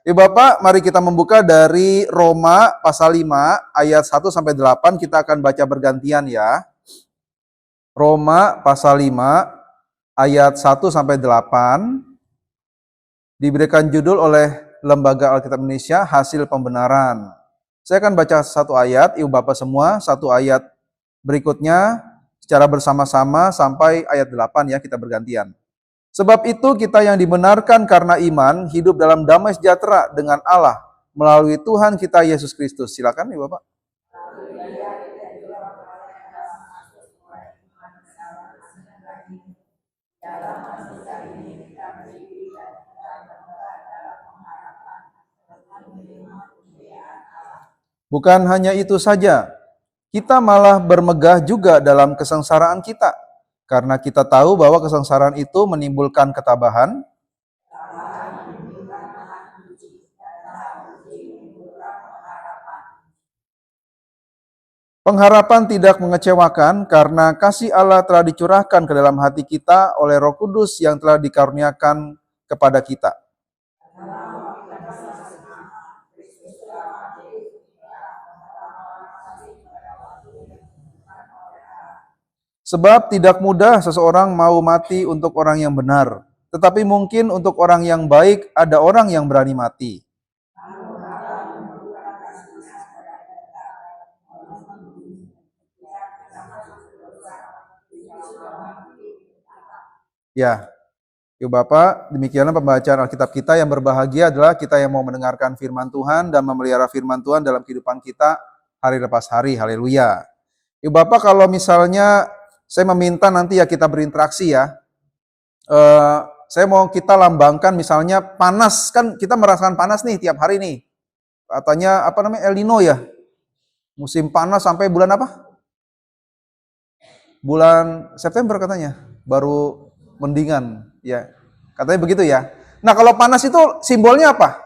Ibu Bapak, mari kita membuka dari Roma pasal 5 ayat 1 sampai 8, kita akan baca bergantian ya. Roma pasal 5 ayat 1 sampai 8 diberikan judul oleh Lembaga Alkitab Indonesia, Hasil Pembenaran. Saya akan baca satu ayat, Ibu Bapak semua, satu ayat berikutnya secara bersama-sama sampai ayat 8 ya, kita bergantian. Sebab itu kita yang dibenarkan karena iman hidup dalam damai sejahtera dengan Allah melalui Tuhan kita Yesus Kristus. Silakan Ibu Bapak. Bukan hanya itu saja, kita malah bermegah juga dalam kesengsaraan kita. Karena kita tahu bahwa kesengsaraan itu menimbulkan ketabahan, pengharapan tidak mengecewakan karena kasih Allah telah dicurahkan ke dalam hati kita oleh Roh Kudus yang telah dikaruniakan kepada kita. Sebab tidak mudah seseorang mau mati untuk orang yang benar, tetapi mungkin untuk orang yang baik ada orang yang berani mati. Ya, Ibu Bapak, demikianlah pembacaan Alkitab kita. Yang berbahagia adalah kita yang mau mendengarkan firman Tuhan dan memelihara firman Tuhan dalam kehidupan kita hari lepas hari. Haleluya. Ibu Bapak, kalau misalnya saya meminta nanti ya kita berinteraksi ya. Saya mau kita lambangkan misalnya panas, kan kita merasakan panas nih tiap hari nih. Katanya apa namanya El Nino ya. Musim panas sampai bulan apa? Bulan September katanya. Baru mendingan ya. Katanya begitu ya. Nah, kalau panas itu simbolnya apa?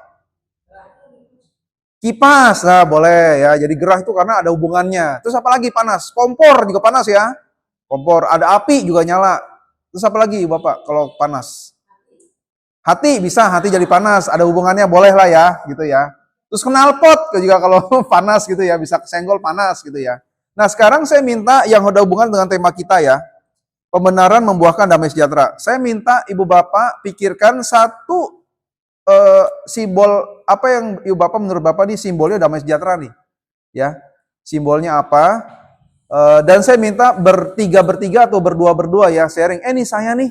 Kipas. Nah, boleh ya. Jadi gerah itu karena ada hubungannya. Terus apa lagi panas? Kompor juga panas ya. Kompor, ada api juga nyala. Terus apa lagi Bapak kalau panas? Hati bisa, hati jadi panas, ada hubungannya boleh lah ya, gitu ya. Terus knalpot juga kalau panas gitu ya, bisa kesenggol panas gitu ya. Nah sekarang saya minta yang ada hubungan dengan tema kita ya, pembenaran membuahkan damai sejahtera. Saya minta Ibu Bapak pikirkan satu simbol, apa yang Ibu Bapak menurut Bapak nih simbolnya damai sejahtera nih. Ya, simbolnya apa? Dan saya minta bertiga atau berdua ya sharing. Nih saya nih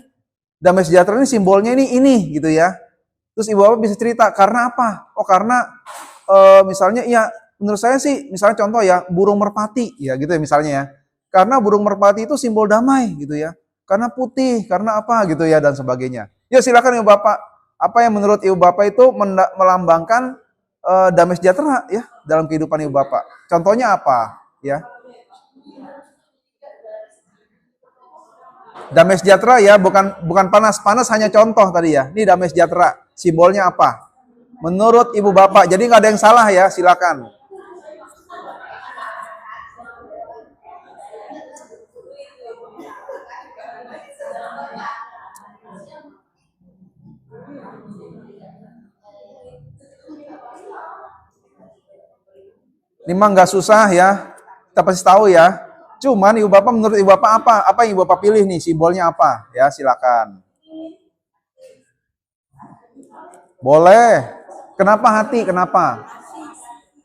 damai sejahtera ini simbolnya ini gitu ya. Terus Ibu Bapak bisa cerita karena apa? Oh karena misalnya ya menurut saya sih misalnya contoh ya burung merpati ya gitu ya misalnya ya. Karena burung merpati itu simbol damai gitu ya. Karena putih, karena apa gitu ya dan sebagainya. Ya silakan Ibu Bapak. Apa yang menurut Ibu Bapak itu melambangkan damai sejahtera ya dalam kehidupan Ibu Bapak? Contohnya apa ya? Damai sejahtera ya, bukan panas. Panas hanya contoh tadi ya. Ini damai sejahtera. Simbolnya apa? Menurut Ibu Bapak. Jadi nggak ada yang salah ya, silakan. Ini mah nggak susah ya. Kita pasti tahu ya. Cuman Ibu Bapak menurut Ibu Bapak apa? Apa yang Ibu Bapak pilih nih? Simbolnya apa? Ya, silakan. Boleh. Kenapa hati? Kenapa?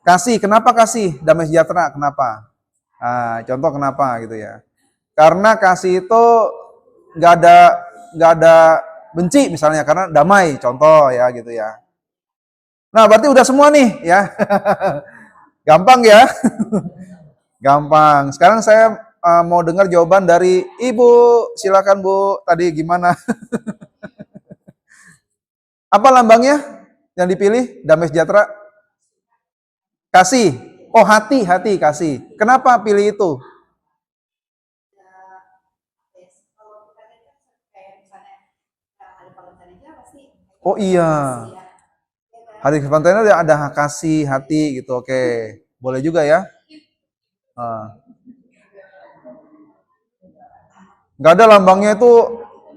Kasih. Kenapa kasih? Damai sejahtera. Kenapa? Nah, contoh kenapa gitu ya? Karena kasih itu nggak ada benci misalnya karena damai. Contoh ya gitu ya. Nah, berarti udah semua nih ya. Gampang ya? Gampang. Sekarang saya mau dengar jawaban dari Ibu. Silakan Bu. Tadi gimana? Apa lambangnya yang dipilih? Damai sejahtera? Kasih. Oh hati kasih. Kenapa pilih itu? Oh iya. Hari Valentine ada kasih hati gitu. Oke. Boleh juga ya. Nggak ada lambangnya itu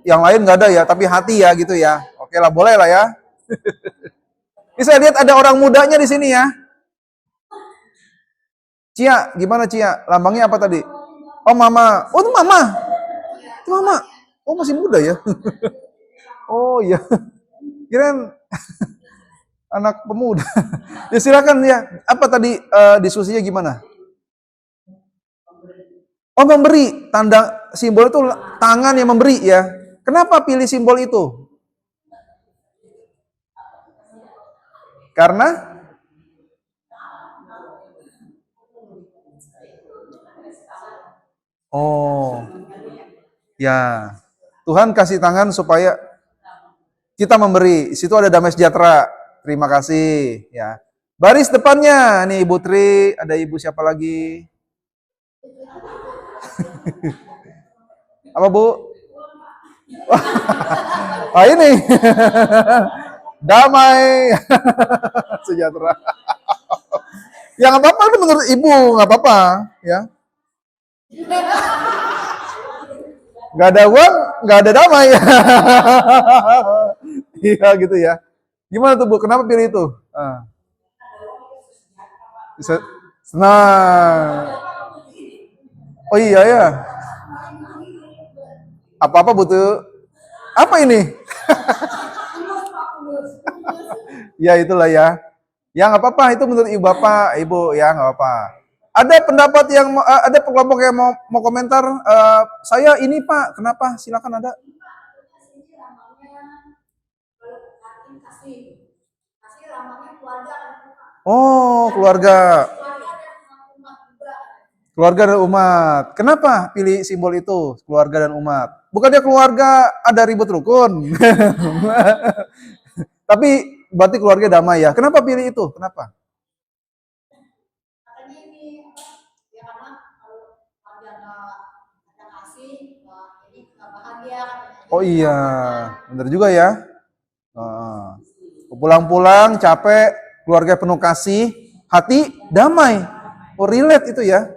yang lain nggak ada ya, tapi hati ya gitu ya. Oke lah, boleh lah ya. Ini saya lihat ada orang mudanya di sini ya. Cia, gimana Cia? Lambangnya apa tadi? Oh mama. Oh itu mama. Itu mama. Oh masih muda ya. Oh iya. Kirain anak pemuda. Ya silakan ya. Apa tadi diskusinya gimana? Oh memberi. Tanda simbol itu tangan yang memberi ya. Kenapa pilih simbol itu? Karena oh ya Tuhan kasih tangan supaya kita memberi. Di situ ada damai sejahtera. Terima kasih ya. Baris depannya nih Ibu Tri, ada Ibu siapa lagi? Apa Bu? Ah ini. Damai sejahtera. Ya nggak apa-apa menurut Ibu, nggak apa-apa ya. Nggak ada uang, nggak ada damai. Iya gitu ya. Gimana tuh Bu? Kenapa pilih itu? Senang. Oh iya ya. Apa-apa butuh. Apa ini? Ya itulah ya. Ya nggak apa-apa, itu menurut Ibu Bapak, Ibu ya nggak apa-apa. Ada pendapat yang ada kelompok yang mau komentar. Saya ini Pak, kenapa? Silakan ada. Oh keluarga. Keluarga dan umat. Kenapa pilih simbol itu? Keluarga dan umat. Bukannya keluarga ada ribut rukun. Tapi berarti keluarga damai ya. Kenapa pilih itu? Kenapa? Oh iya, benar juga ya. Pulang-pulang capek, keluarga penuh kasih, hati damai. Oh relate itu ya.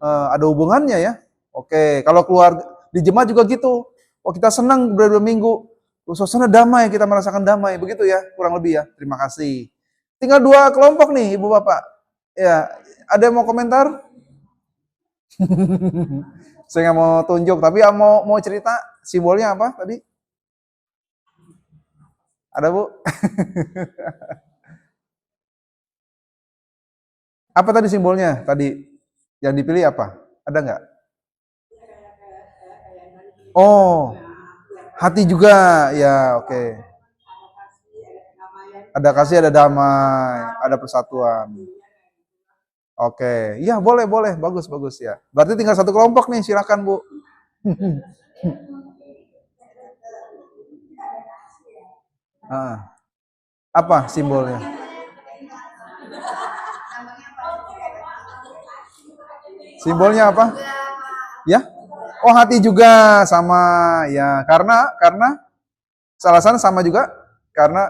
Ada hubungannya ya. Oke, kalau keluarga di jemaat juga gitu. Oh kita senang berdua minggu, suasana damai, kita merasakan damai, begitu ya, kurang lebih ya. Terima kasih. Tinggal 2 kelompok nih, Ibu Bapak. Ya, ada yang mau komentar? Saya nggak mau tunjuk, tapi mau cerita simbolnya apa tadi? Ada Bu? Apa tadi simbolnya? Tadi yang dipilih apa? Ada nggak? Oh, hati juga, ya oke. Ada kasih, ada damai, ada persatuan. Oke, iya boleh, bagus ya. Berarti tinggal 1 kelompok nih, silakan Bu. Apa simbolnya? Simbolnya apa? Ya? Oh hati juga sama ya. Karena salah satu sama juga karena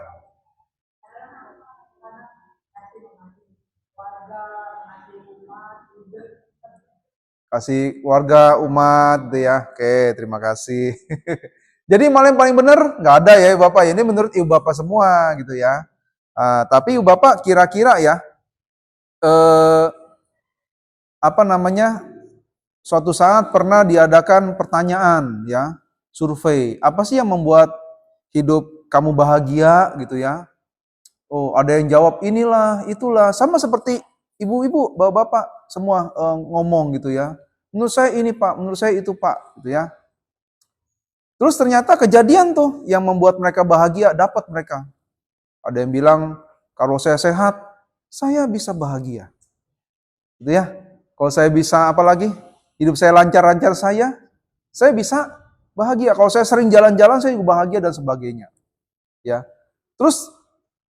kasih keluarga umat ya. Oke, terima kasih. Jadi malah yang paling benar nggak ada ya Bapak. Ini menurut Ibu Bapak semua gitu ya. Tapi Ibu Bapak kira-kira ya apa namanya? Suatu saat pernah diadakan pertanyaan ya, survei. Apa sih yang membuat hidup kamu bahagia gitu ya? Oh, ada yang jawab inilah, itulah. Sama seperti ibu-ibu, bapak-bapak semua ngomong gitu ya. Menurut saya ini Pak, menurut saya itu Pak, gitu ya. Terus ternyata kejadian tuh yang membuat mereka bahagia, dapat mereka. Ada yang bilang, kalau saya sehat, saya bisa bahagia. Gitu ya. Kalau saya bisa apa lagi? Hidup saya lancar-lancar saya bisa bahagia. Kalau saya sering jalan-jalan, saya juga bahagia dan sebagainya. Ya. Terus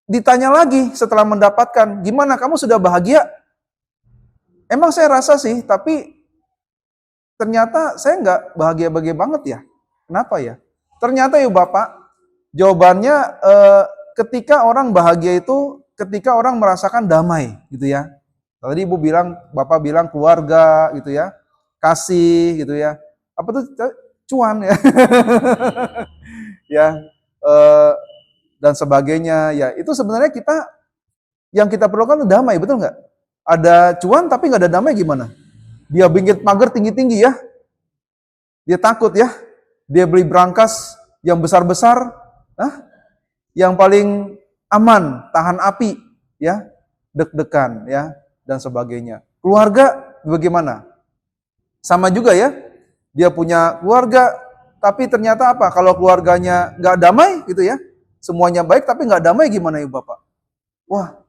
ditanya lagi setelah mendapatkan, gimana kamu sudah bahagia? Emang saya rasa sih, tapi ternyata saya nggak bahagia-bahagia banget ya. Kenapa ya? Ternyata ya Bapak, jawabannya ketika orang bahagia itu ketika orang merasakan damai gitu ya. Tadi Ibu bilang, Bapak bilang keluarga gitu ya, kasih gitu ya. Apa tuh cuan ya. Ya dan sebagainya ya. Itu sebenarnya kita Yang kita perlukan itu damai, betul nggak? Ada cuan tapi nggak ada damai gimana? Dia bikin pagar tinggi-tinggi ya. Dia takut ya. Dia beli brankas yang besar-besar, yang paling aman, tahan api, ya, deg-degan, ya, dan sebagainya. Keluarga bagaimana? Sama juga ya. Dia punya keluarga, tapi ternyata apa? Kalau keluarganya nggak damai, gitu ya, semuanya baik tapi nggak damai gimana Ibu Bapak? Wah,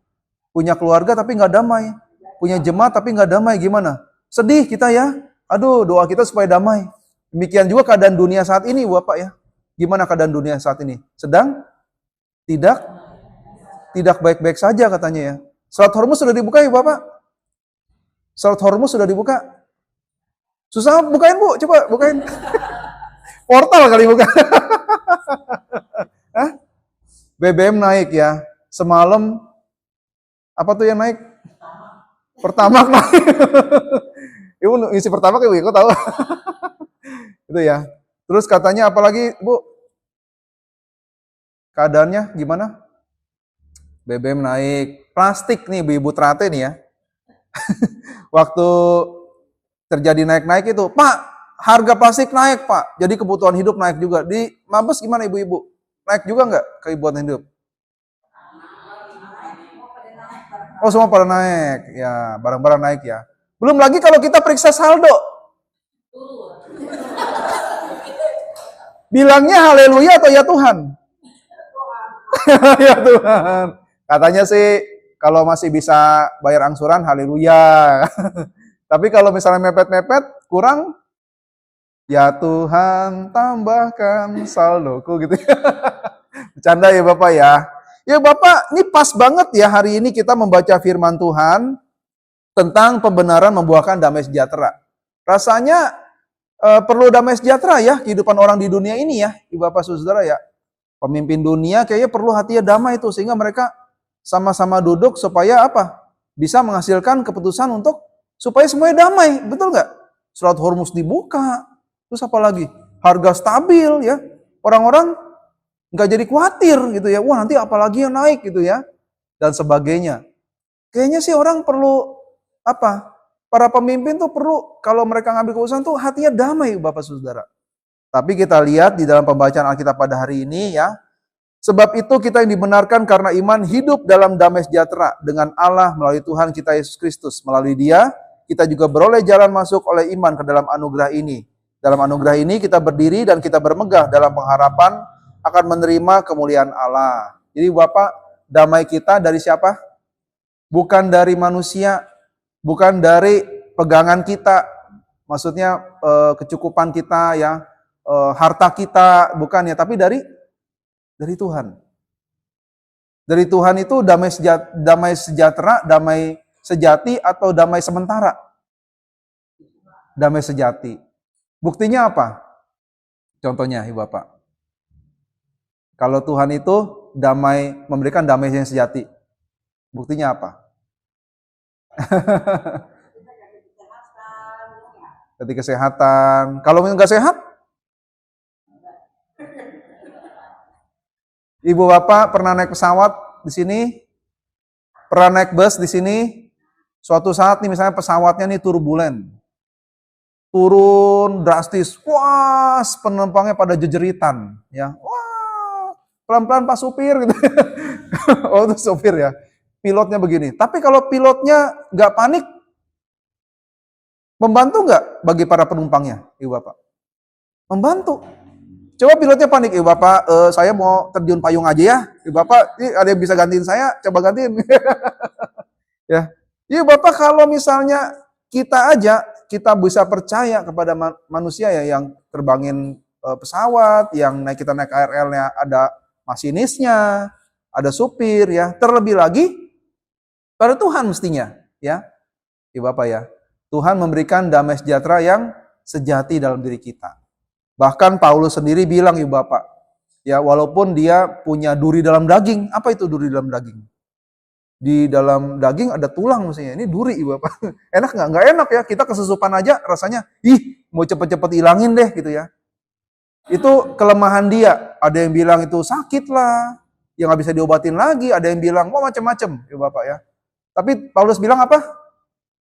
punya keluarga tapi nggak damai, punya jemaat tapi nggak damai gimana? Sedih kita ya. Aduh, doa kita supaya damai. Demikian juga keadaan dunia saat ini, Bapak ya. Gimana keadaan dunia saat ini? Sedang tidak baik-baik saja katanya ya. Selat Hormuz sudah dibuka ya, Bapak? Selat Hormuz sudah dibuka? Susah bukain, Bu. Coba bukain. Portal kali buka. BBM naik ya. Semalam apa tuh yang naik? Pertamax naik. Ibu isi Pertamax Ibu, kok tahu? Itu ya. Terus katanya apalagi, Bu? Keadaannya gimana? BBM naik. Plastik nih, Ibu Trate nih ya. Waktu terjadi naik-naik itu, Pak, harga plastik naik, Pak. Jadi kebutuhan hidup naik juga. Di Mabes gimana Ibu-ibu? Naik juga nggak kebutuhan hidup? Oh, semua pada naik. Ya, barang-barang naik ya. Belum lagi kalau kita periksa saldo. Bilangnya haleluya atau ya Tuhan? Ya Tuhan. Katanya sih kalau masih bisa bayar angsuran haleluya. Tapi kalau misalnya mepet-mepet kurang, ya Tuhan tambahkan saldoku gitu. Bercanda ya Bapak ya. Ya Bapak, ini pas banget ya hari ini kita membaca firman Tuhan tentang pembenaran membuahkan damai sejahtera. Rasanya perlu damai sejahtera ya kehidupan orang di dunia ini ya, Ibu Bapak Saudara ya. Pemimpin dunia kayaknya perlu hatinya damai itu sehingga mereka sama-sama duduk supaya apa? Bisa menghasilkan keputusan untuk supaya semuanya damai, betul nggak? Selat Hormuz dibuka, terus apa lagi? Harga stabil ya, orang-orang nggak jadi khawatir gitu ya. Wah nanti apalagi yang naik gitu ya, dan sebagainya. Kayaknya sih orang perlu apa? Para pemimpin tuh perlu kalau mereka ngambil keputusan tuh hatinya damai, Bapak Saudara. Tapi kita lihat di dalam pembacaan Alkitab pada hari ini ya, sebab itu kita yang dibenarkan karena iman hidup dalam damai sejahtera dengan Allah melalui Tuhan kita Yesus Kristus. Melalui Dia, kita juga beroleh jalan masuk oleh iman ke dalam anugerah ini. Dalam anugerah ini kita berdiri dan kita bermegah dalam pengharapan akan menerima kemuliaan Allah. Jadi Bapak, damai kita dari siapa? Bukan dari manusia, bukan dari pegangan kita, maksudnya kecukupan kita ya, harta kita, bukan ya, tapi dari Tuhan. Dari Tuhan itu damai sejahtera, damai sejati atau damai sementara? Damai sejati. Buktinya apa? Contohnya, Ibu Bapak. Kalau Tuhan itu damai, memberikan damai yang sejati. Buktinya apa? Ketika kesehatan. Kalau nggak sehat? Ibu Bapak pernah naik pesawat di sini? Pernah naik bus di sini? Suatu saat nih misalnya pesawatnya nih turbulen. Turun drastis. Wah, penumpangnya pada jejeritan, ya. Wah, pelan-pelan Pak supir gitu. Oh, itu supir ya. Pilotnya begini. Tapi kalau pilotnya nggak panik, membantu nggak bagi para penumpangnya, Ibu Bapak? Membantu. Coba pilotnya panik, Ibu Bapak, saya mau terjun payung aja ya. Ibu Bapak, ini ada yang bisa gantiin saya, coba gantiin. Ya, Ibu Bapak kalau misalnya kita bisa percaya kepada manusia ya yang terbangin pesawat, yang kita naik KRL-nya ada masinisnya, ada supir ya. Terlebih lagi pada Tuhan mestinya, ya. Ibu Bapak ya. Tuhan memberikan damai sejahtera yang sejati dalam diri kita. Bahkan Paulus sendiri bilang, Ibu Bapak, ya walaupun dia punya duri dalam daging. Apa itu duri dalam daging? Di dalam daging ada tulang mestinya. Ini duri, Ibu Bapak. Enak nggak? Nggak enak ya. Kita kesusupan aja rasanya, mau cepet-cepet hilangin deh gitu ya. Itu kelemahan dia. Ada yang bilang itu sakit lah. yang nggak bisa diobatin lagi, ada yang bilang, wah macam-macam, ya Bapak ya. Tapi Paulus bilang apa?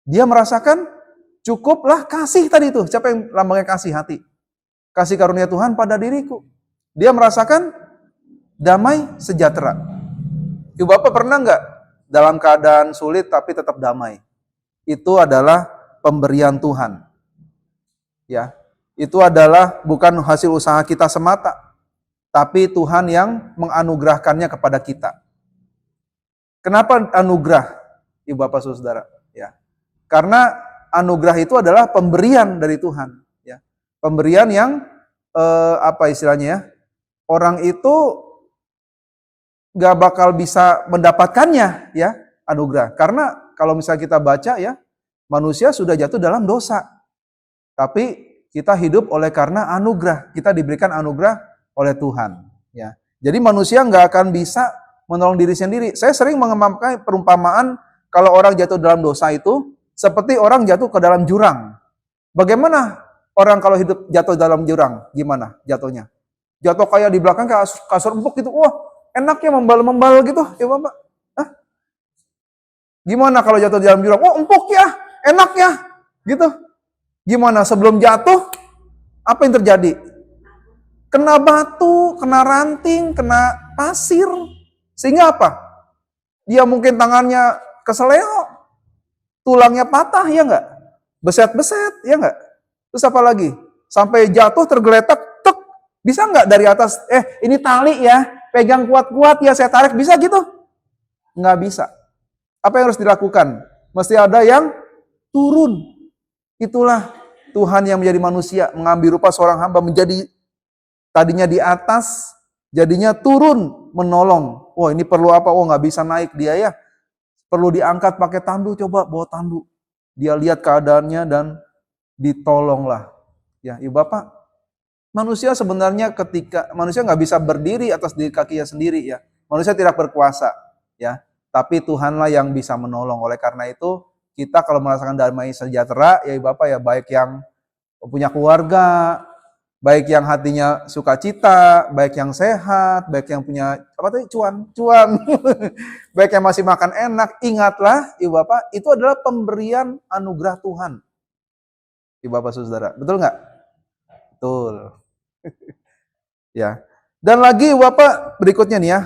Dia merasakan cukuplah kasih tadi itu. Siapa yang lambangnya kasih hati? Kasih karunia Tuhan pada diriku. Dia merasakan damai sejahtera. Ibu Bapak pernah nggak dalam keadaan sulit tapi tetap damai? Itu adalah pemberian Tuhan. Ya, itu adalah bukan hasil usaha kita semata, tapi Tuhan yang menganugerahkannya kepada kita. Kenapa anugerah, Ibu Bapak Saudara? Ya, karena anugerah itu adalah pemberian dari Tuhan. Ya, pemberian yang apa istilahnya ya? Orang itu gak bakal bisa mendapatkannya, ya anugerah. Karena kalau misalnya kita baca ya, manusia sudah jatuh dalam dosa. Tapi kita hidup oleh karena anugerah. Kita diberikan anugerah oleh Tuhan. Ya. Jadi manusia nggak akan bisa menolong diri sendiri. Saya sering memakai perumpamaan kalau orang jatuh dalam dosa itu seperti orang jatuh ke dalam jurang. Bagaimana orang kalau hidup jatuh dalam jurang? Gimana jatuhnya? Jatuh kayak di belakang kasur empuk gitu. Wah, enaknya membal-membal gitu, ya Bapak. Hah? Gimana kalau jatuh di dalam jurang? Oh, empuk ya, enak ya, gitu. Gimana sebelum jatuh? Apa yang terjadi? Kena batu, kena ranting, kena pasir. Sehingga apa? Dia mungkin tangannya keseleo, tulangnya patah, ya enggak? Beset-beset, ya enggak? Terus apa lagi? Sampai jatuh tergeletak, tek. Bisa enggak dari atas, ini tali ya, pegang kuat-kuat ya, saya tarik, bisa gitu? Enggak bisa. Apa yang harus dilakukan? Mesti ada yang turun. Itulah Tuhan yang menjadi manusia, mengambil rupa seorang hamba, menjadi tadinya di atas, jadinya turun menolong. Wah, ini perlu apa? Oh, nggak bisa naik dia ya. Perlu diangkat pakai tandu, coba bawa tandu. Dia lihat keadaannya dan ditolonglah. Ya, Ibu Bapak, manusia sebenarnya ketika manusia nggak bisa berdiri atas diri kakinya sendiri ya. Manusia tidak berkuasa ya. Tapi Tuhanlah yang bisa menolong. Oleh karena itu, kita kalau merasakan damai sejahtera, ya Ibu Bapak ya, baik yang punya keluarga, baik yang hatinya sukacita, baik yang sehat, baik yang punya apa tadi cuan, baik yang masih makan enak, ingatlah Ibu Bapak, itu adalah pemberian anugerah Tuhan. Ibu Bapak Saudara, betul nggak? Betul. Ya. Dan lagi Ibu Bapak berikutnya nih ya,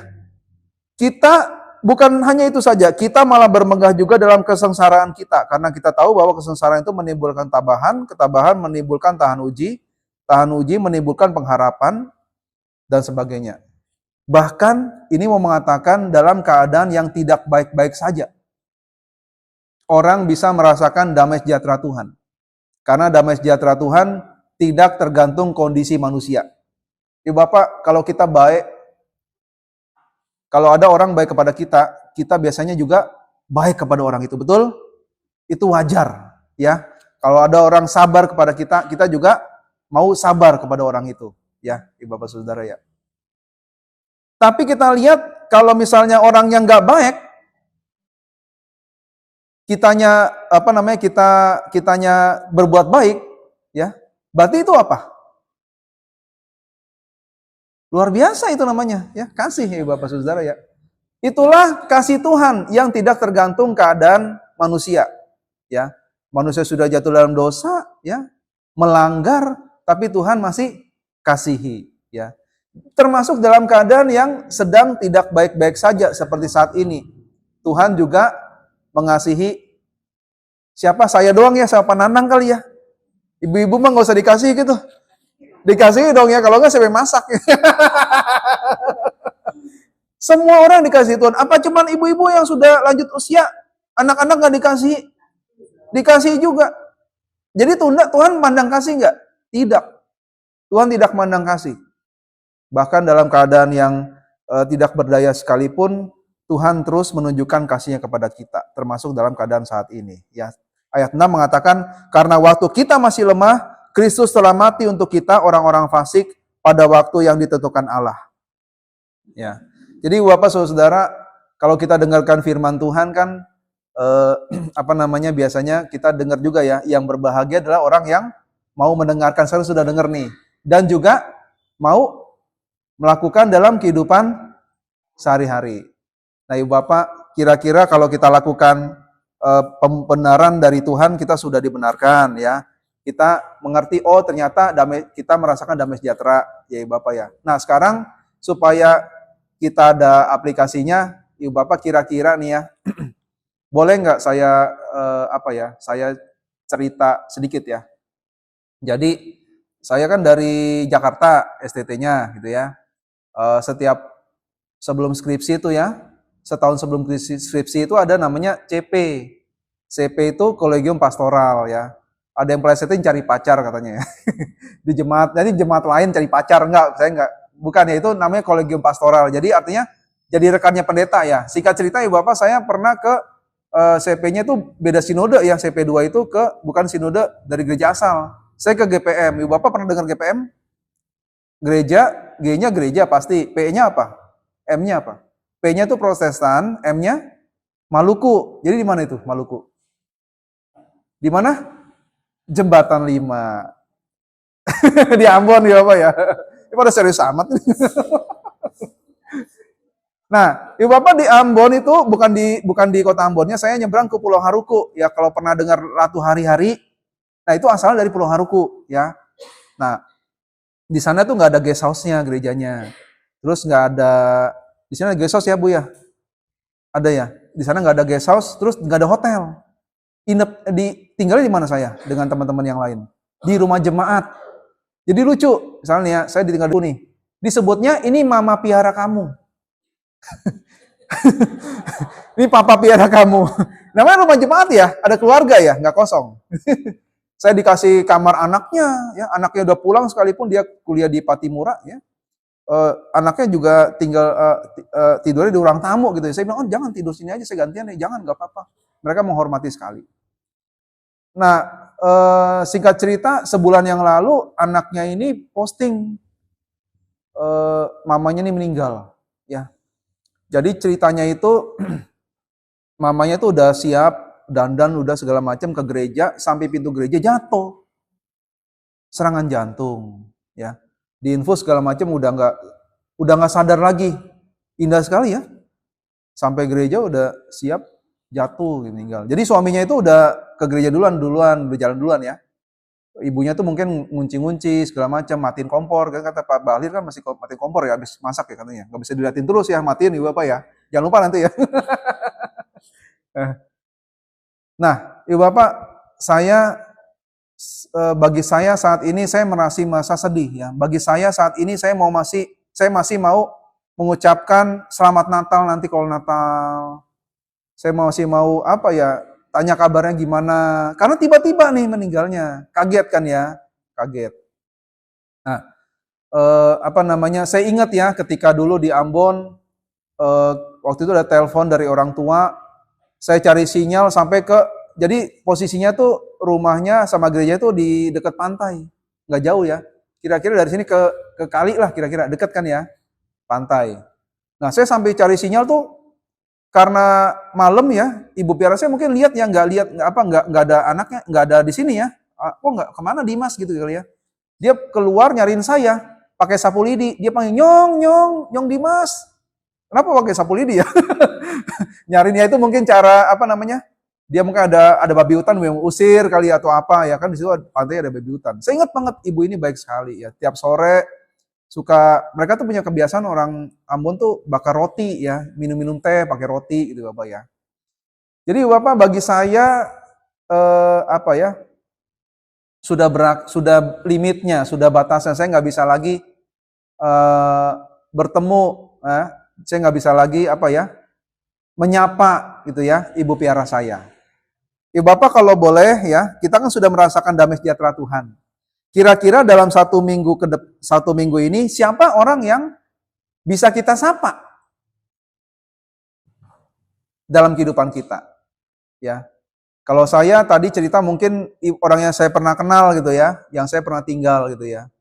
kita bukan hanya itu saja, kita malah bermegah juga dalam kesengsaraan kita. Karena kita tahu bahwa kesengsaraan itu menimbulkan tabahan, ketabahan menimbulkan tahan uji menimbulkan pengharapan, dan sebagainya. Bahkan ini mau mengatakan dalam keadaan yang tidak baik-baik saja, orang bisa merasakan damai sejahtera Tuhan. Karena damai sejahtera Tuhan tidak tergantung kondisi manusia. Ibu Bapak, kalau kita baik, kalau ada orang baik kepada kita, kita biasanya juga baik kepada orang itu, betul? Itu wajar, ya. Kalau ada orang sabar kepada kita, kita juga mau sabar kepada orang itu, ya, Ibu Bapak Saudara ya. Tapi kita lihat kalau misalnya orang yang nggak baik, kitanya berbuat baik, ya, berarti itu apa? Luar biasa itu namanya, ya, kasih ya Bapak Saudara ya. Itulah kasih Tuhan yang tidak tergantung keadaan manusia, ya. Manusia sudah jatuh dalam dosa, ya, melanggar, tapi Tuhan masih kasihi, ya. Termasuk dalam keadaan yang sedang tidak baik-baik saja seperti saat ini. Tuhan juga mengasihi siapa? Saya doang ya, sama Nanang kali ya. Ibu-ibu mah nggak usah dikasih gitu. Dikasih dong ya, kalau nggak siapa yang masak. Semua orang dikasih Tuhan. Apa cuman ibu-ibu yang sudah lanjut usia, anak-anak nggak dikasih? Dikasih juga. Jadi Tuhan mandang kasih nggak? Tidak. Tuhan tidak mandang kasih. Bahkan dalam keadaan yang tidak berdaya sekalipun, Tuhan terus menunjukkan kasih-Nya kepada kita, termasuk dalam keadaan saat ini. Ya, ayat 6 mengatakan, karena waktu kita masih lemah, Kristus telah mati untuk kita orang-orang fasik pada waktu yang ditentukan Allah. Ya. Jadi Bapak Saudara, kalau kita dengarkan firman Tuhan kan biasanya kita dengar juga ya, yang berbahagia adalah orang yang mau mendengarkan. Saya sudah dengar nih, dan juga mau melakukan dalam kehidupan sehari-hari. Nah, Ibu Bapak, kira-kira kalau kita lakukan pembenaran dari Tuhan, kita sudah dibenarkan ya. Kita mengerti, oh ternyata damai, kita merasakan damai sejahtera, ya Ibu Bapak ya. Nah, sekarang supaya kita ada aplikasinya, Ibu Bapak kira-kira nih ya, boleh nggak saya saya cerita sedikit ya. Jadi saya kan dari Jakarta STT-nya gitu ya. Setiap sebelum skripsi itu ya, setahun sebelum skripsi itu ada namanya CP. CP itu Kolegium Pastoral ya. Ada yang plesetin cari pacar katanya ya. Di jemaat, jadi jemaat lain cari pacar, enggak, saya enggak. Bukan ya, itu namanya Kolegium Pastoral. Jadi artinya jadi rekannya pendeta ya. Singkat cerita ya Bapak, saya pernah ke CP-nya itu beda sinode ya, CP2 itu bukan sinode dari gereja asal. Saya ke GPM. Ibu Bapak pernah dengar GPM? Gereja, G-nya gereja pasti. P-nya apa? M-nya apa? P-nya itu Protestan, M-nya Maluku. Jadi di mana itu Maluku? Di mana? Jembatan 5. Di Ambon ya Bapak ya. Ini pada serius amat. Nah, Ibu Bapak di Ambon itu bukan di kota Ambonnya, saya nyebrang ke Pulau Haruku. Ya kalau pernah dengar Ratu Hari-Hari, nah itu asal dari Pulau Haruku ya. Nah, di sana tuh nggak ada guest house-nya gerejanya. Terus nggak ada, di sana guest house ya Bu ya? Ada ya? Di sana nggak ada guest house, terus nggak ada hotel. Tinggalnya di mana saya dengan teman-teman yang lain? Di rumah jemaat. Jadi lucu, misalnya saya ditinggal dulu nih. Disebutnya ini mama piara kamu. Ini papa piara kamu. Namanya rumah jemaat ya, ada keluarga ya, nggak kosong. Saya dikasih kamar anaknya, ya anaknya udah pulang sekalipun dia kuliah di Patimura, ya. Anaknya juga tinggal tidurnya di ruang tamu gitu. Saya bilang, oh jangan tidur sini aja, saya gantian ya, jangan, nggak apa-apa. Mereka menghormati sekali. Nah, singkat cerita, sebulan yang lalu anaknya ini posting mamanya ini meninggal, ya. Jadi ceritanya itu mamanya tuh udah siap, dandan udah segala macam ke gereja, sampai pintu gereja jatuh. Serangan jantung, ya. Diinfus segala macam udah nggak sadar lagi. Indah sekali ya. Sampai gereja udah siap jatuh meninggal. Jadi suaminya itu udah ke gereja duluan, udah jalan duluan ya. Ibunya tuh mungkin ngunci-ngunci segala macam, matiin kompor, kan kata Pak Bahlil kan masih matiin kompor ya, habis masak ya katanya. Nggak bisa diliatin terus ya, matiin Ibu Bapak ya. Jangan lupa nanti ya. Nah, Ibu Bapak, bagi saya saat ini saya merasa masa sedih ya. Bagi saya saat ini saya masih mau mengucapkan selamat Natal nanti kalau Natal. Saya masih mau tanya kabarnya gimana. Karena tiba-tiba nih meninggalnya. Kaget kan ya? Kaget. Nah, saya ingat ya ketika dulu di Ambon, waktu itu ada telepon dari orang tua, saya cari sinyal sampai jadi posisinya tuh rumahnya sama gereja itu di dekat pantai. Nggak jauh ya. Kira-kira dari sini ke kali lah kira-kira. Dekat kan ya? Pantai. Nah, saya sampai cari sinyal tuh karena malam ya, ibu piara saya mungkin lihat ya, nggak ada anaknya, nggak ada di sini ya. Kok nggak kemana Dimas gitu kali ya? Dia keluar nyariin saya, pakai sapu lidi. Dia panggil nyong Dimas. Kenapa pakai sapu lidi ya? Nyarinya itu mungkin cara dia mungkin ada babi hutan yang usir kali atau apa ya kan, di situ pantai ada babi hutan. Saya ingat banget ibu ini baik sekali ya. Tiap sore mereka tuh punya kebiasaan orang Ambon tuh bakar roti ya, minum teh pakai roti gitu Bapak ya. Jadi Bapak bagi saya sudah limitnya, sudah batasnya. Saya nggak bisa lagi bertemu, saya nggak bisa lagi menyapa gitu ya ibu piara saya. Ibu Bapak kalau boleh ya, kita kan sudah merasakan damai sejahtera Tuhan. Kira-kira dalam satu minggu ini, siapa orang yang bisa kita sapa dalam kehidupan kita? Ya, kalau saya tadi cerita mungkin orang yang saya pernah kenal gitu ya, yang saya pernah tinggal gitu ya.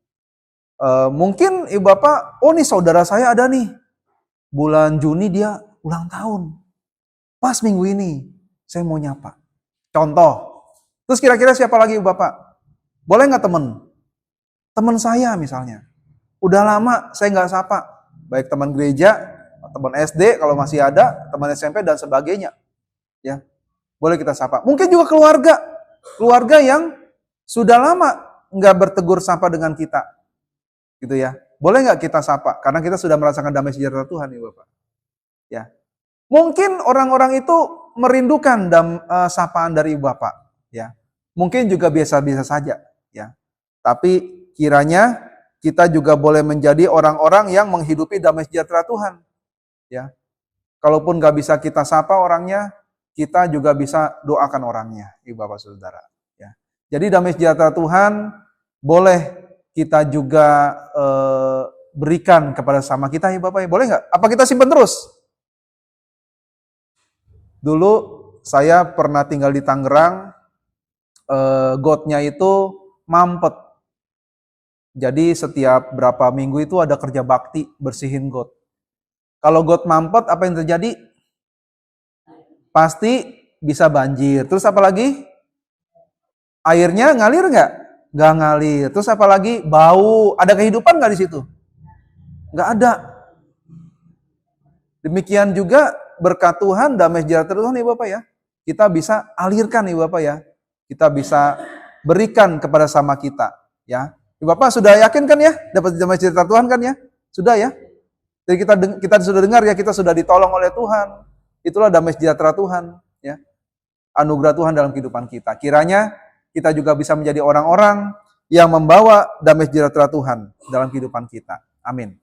Mungkin Ibu Bapak, oh nih saudara saya ada nih, bulan Juni dia ulang tahun. Pas minggu ini, saya mau nyapa. Contoh. Terus kira-kira siapa lagi Ibu Bapak? Boleh nggak teman saya misalnya. Udah lama saya nggak sapa. Baik teman gereja teman SD kalau masih ada, teman SMP dan sebagainya. Ya, boleh kita sapa. Mungkin juga keluarga yang sudah lama nggak bertegur sapa dengan kita, gitu ya. Boleh nggak kita sapa? Karena kita sudah merasakan damai sejahtera Tuhan, ya Bapak. Ya, mungkin orang-orang itu merindukan sapaan dari Bapak, ya. Mungkin juga biasa-biasa saja, ya. Tapi kiranya kita juga boleh menjadi orang-orang yang menghidupi damai sejahtera Tuhan, ya. Kalaupun nggak bisa kita sapa orangnya, kita juga bisa doakan orangnya, Ibu Bapak Saudara. Ya. Jadi damai sejahtera Tuhan boleh kita juga berikan kepada sama kita, Ibu Bapak. Boleh nggak? Apa kita simpan terus? Dulu saya pernah tinggal di Tangerang, gotnya itu mampet. Jadi setiap berapa minggu itu ada kerja bakti bersihin got. Kalau got mampet, apa yang terjadi? Pasti bisa banjir. Terus apa lagi? Airnya ngalir nggak? Nggak ngalir. Terus apa lagi? Bau. Ada kehidupan nggak di situ? Nggak ada. Demikian juga berkat Tuhan, damai sejahtera Tuhan, Ibu Bapak ya. Kita bisa alirkan, Ibu Bapak ya. Kita bisa berikan kepada sama kita, ya. Ibu Bapak sudah yakin kan ya? Dapat damai sejahtera Tuhan kan ya? Sudah ya? Jadi kita sudah dengar ya, kita sudah ditolong oleh Tuhan. Itulah damai sejahtera Tuhan, ya. Anugerah Tuhan dalam kehidupan kita. Kiranya kita juga bisa menjadi orang-orang yang membawa damai sejahtera Tuhan dalam kehidupan kita. Amin.